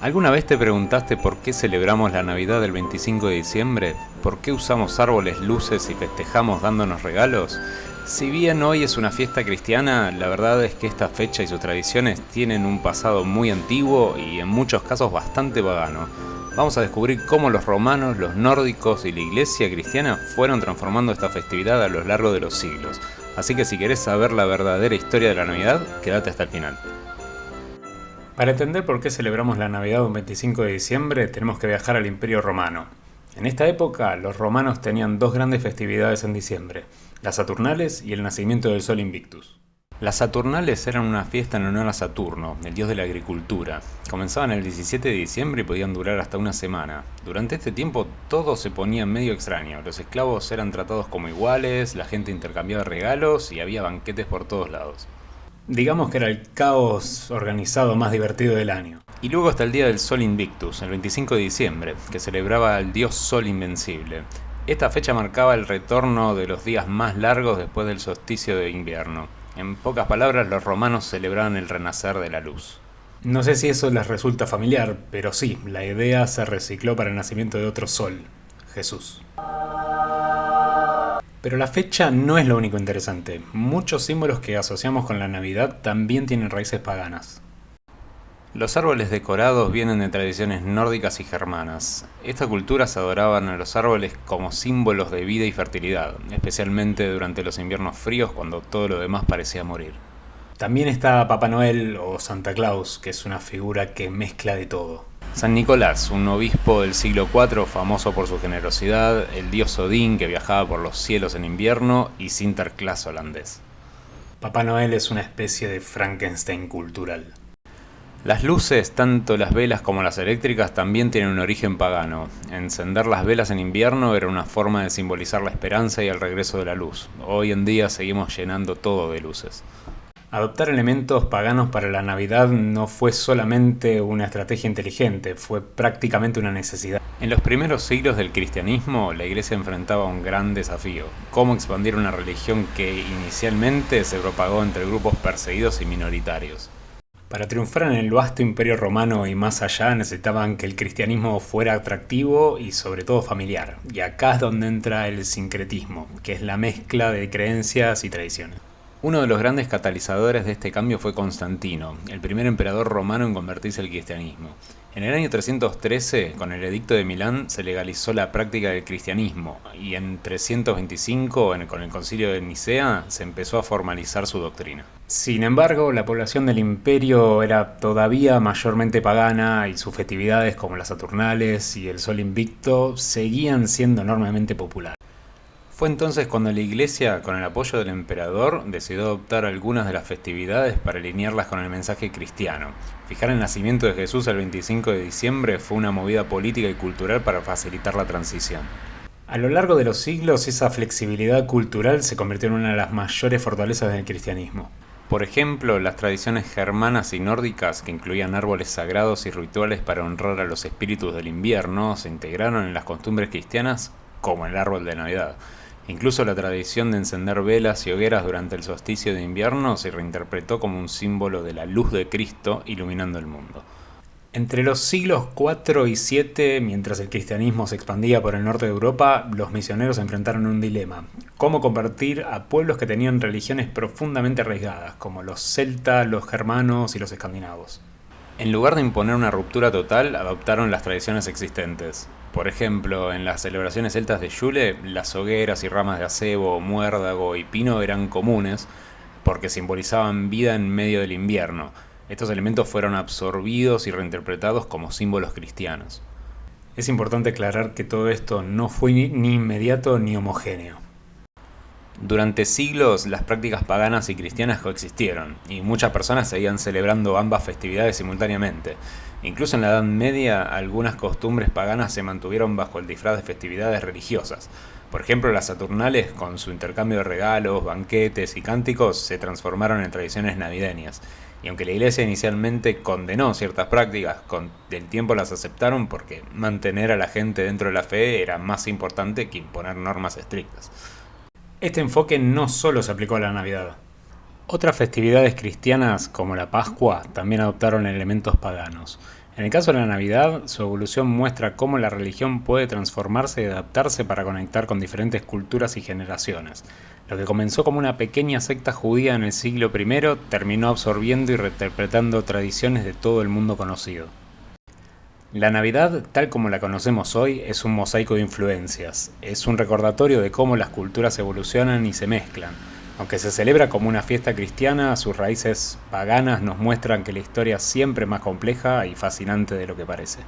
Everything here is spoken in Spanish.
¿Alguna vez te preguntaste por qué celebramos la Navidad del 25 de diciembre? ¿Por qué usamos árboles, luces y festejamos dándonos regalos? Si bien hoy es una fiesta cristiana, la verdad es que esta fecha y sus tradiciones tienen un pasado muy antiguo y en muchos casos bastante pagano. Vamos a descubrir cómo los romanos, los nórdicos y la iglesia cristiana fueron transformando esta festividad a lo largo de los siglos. Así que si querés saber la verdadera historia de la Navidad, quédate hasta el final. Para entender por qué celebramos la Navidad un 25 de diciembre, tenemos que viajar al Imperio Romano. En esta época, los romanos tenían dos grandes festividades en diciembre, las Saturnales y el nacimiento del Sol Invictus. Las Saturnales eran una fiesta en honor a Saturno, el dios de la agricultura. Comenzaban el 17 de diciembre y podían durar hasta una semana. Durante este tiempo todo se ponía medio extraño. Los esclavos eran tratados como iguales, la gente intercambiaba regalos y había banquetes por todos lados. Digamos que era el caos organizado más divertido del año. Y luego está el día del Sol Invictus, el 25 de diciembre, que celebraba al dios Sol Invencible. Esta fecha marcaba el retorno de los días más largos después del solsticio de invierno. En pocas palabras, los romanos celebraban el renacer de la luz. No sé si eso les resulta familiar, pero sí, la idea se recicló para el nacimiento de otro sol, Jesús. Pero la fecha no es lo único interesante. Muchos símbolos que asociamos con la Navidad también tienen raíces paganas. Los árboles decorados vienen de tradiciones nórdicas y germanas. Estas culturas adoraban a los árboles como símbolos de vida y fertilidad, especialmente durante los inviernos fríos cuando todo lo demás parecía morir. También está Papá Noel o Santa Claus, que es una figura que mezcla de todo. San Nicolás, un obispo del siglo IV famoso por su generosidad, el dios Odín que viajaba por los cielos en invierno y Sinterklaas holandés. Papá Noel es una especie de Frankenstein cultural. Las luces, tanto las velas como las eléctricas, también tienen un origen pagano. Encender las velas en invierno era una forma de simbolizar la esperanza y el regreso de la luz. Hoy en día seguimos llenando todo de luces. Adoptar elementos paganos para la Navidad no fue solamente una estrategia inteligente, fue prácticamente una necesidad. En los primeros siglos del cristianismo, la iglesia enfrentaba un gran desafío: cómo expandir una religión que inicialmente se propagó entre grupos perseguidos y minoritarios. Para triunfar en el vasto imperio romano y más allá necesitaban que el cristianismo fuera atractivo y sobre todo familiar. Y acá es donde entra el sincretismo, que es la mezcla de creencias y tradiciones. Uno de los grandes catalizadores de este cambio fue Constantino, el primer emperador romano en convertirse al cristianismo. En el año 313, con el Edicto de Milán, se legalizó la práctica del cristianismo, y en 325, con el Concilio de Nicea, se empezó a formalizar su doctrina. Sin embargo, la población del imperio era todavía mayormente pagana y sus festividades como las Saturnales y el Sol Invicto seguían siendo enormemente populares. Fue entonces cuando la iglesia, con el apoyo del emperador, decidió adoptar algunas de las festividades para alinearlas con el mensaje cristiano. Fijar el nacimiento de Jesús el 25 de diciembre fue una movida política y cultural para facilitar la transición. A lo largo de los siglos, esa flexibilidad cultural se convirtió en una de las mayores fortalezas del cristianismo. Por ejemplo, las tradiciones germanas y nórdicas, que incluían árboles sagrados y rituales para honrar a los espíritus del invierno, se integraron en las costumbres cristianas como el árbol de Navidad. Incluso la tradición de encender velas y hogueras durante el solsticio de invierno se reinterpretó como un símbolo de la luz de Cristo iluminando el mundo. Entre los siglos IV y VII, mientras el cristianismo se expandía por el norte de Europa, los misioneros se enfrentaron a un dilema: cómo convertir a pueblos que tenían religiones profundamente arraigadas, como los celtas, los germanos y los escandinavos. En lugar de imponer una ruptura total, adoptaron las tradiciones existentes. Por ejemplo, en las celebraciones celtas de Yule, las hogueras y ramas de acebo, muérdago y pino eran comunes porque simbolizaban vida en medio del invierno. Estos elementos fueron absorbidos y reinterpretados como símbolos cristianos. Es importante aclarar que todo esto no fue ni inmediato ni homogéneo. Durante siglos, las prácticas paganas y cristianas coexistieron, y muchas personas seguían celebrando ambas festividades simultáneamente. Incluso en la Edad Media, algunas costumbres paganas se mantuvieron bajo el disfraz de festividades religiosas. Por ejemplo, las Saturnales, con su intercambio de regalos, banquetes y cánticos, se transformaron en tradiciones navideñas. Y aunque la iglesia inicialmente condenó ciertas prácticas, con el tiempo las aceptaron porque mantener a la gente dentro de la fe era más importante que imponer normas estrictas. Este enfoque no solo se aplicó a la Navidad. Otras festividades cristianas, como la Pascua, también adoptaron elementos paganos. En el caso de la Navidad, su evolución muestra cómo la religión puede transformarse y adaptarse para conectar con diferentes culturas y generaciones. Lo que comenzó como una pequeña secta judía en el siglo I terminó absorbiendo y reinterpretando tradiciones de todo el mundo conocido. La Navidad, tal como la conocemos hoy, es un mosaico de influencias. Es un recordatorio de cómo las culturas evolucionan y se mezclan. Aunque se celebra como una fiesta cristiana, sus raíces paganas nos muestran que la historia siempre es más compleja y fascinante de lo que parece.